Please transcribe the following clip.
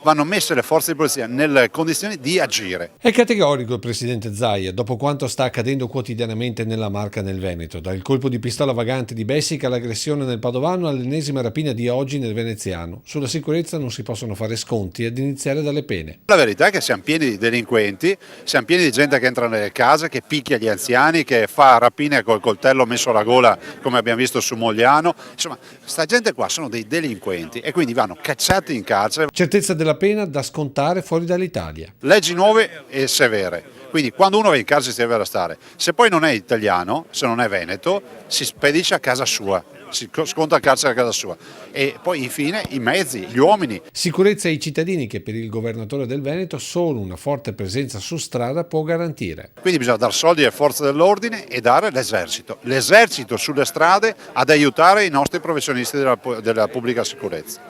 vanno messe le forze di polizia nelle condizioni di agire. È categorico il presidente Zaia dopo quanto sta accadendo quotidianamente nella Marca e nel Veneto, dal colpo di pistola vagante di Bessica all'aggressione nel Padovano all'ennesima rapina di oggi nel Veneziano. Sulla sicurezza non si possono fare sconti, ad iniziare dalle pene. La verità è che siamo pieni di delinquenti, siamo pieni di gente che entra nelle case, che picchia gli anziani, che fa rapine col coltello messo alla gola come abbiamo visto su Mogliano. Insomma, sta gente qua sono dei delinquenti e quindi vanno cacciati in carcere. Certezza della pena da scontare fuori dall'Italia. Leggi nuove e severe, quindi quando uno va in carcere si deve arrestare. Se poi non è italiano, se non è veneto, si spedisce a casa sua, si sconta il carcere a casa sua. E poi infine i mezzi, gli uomini. Sicurezza ai cittadini che per il governatore del Veneto solo una forte presenza su strada può garantire. Quindi bisogna dare soldi alle forze dell'ordine e dare l'esercito sulle strade ad aiutare i nostri professionisti della pubblica sicurezza.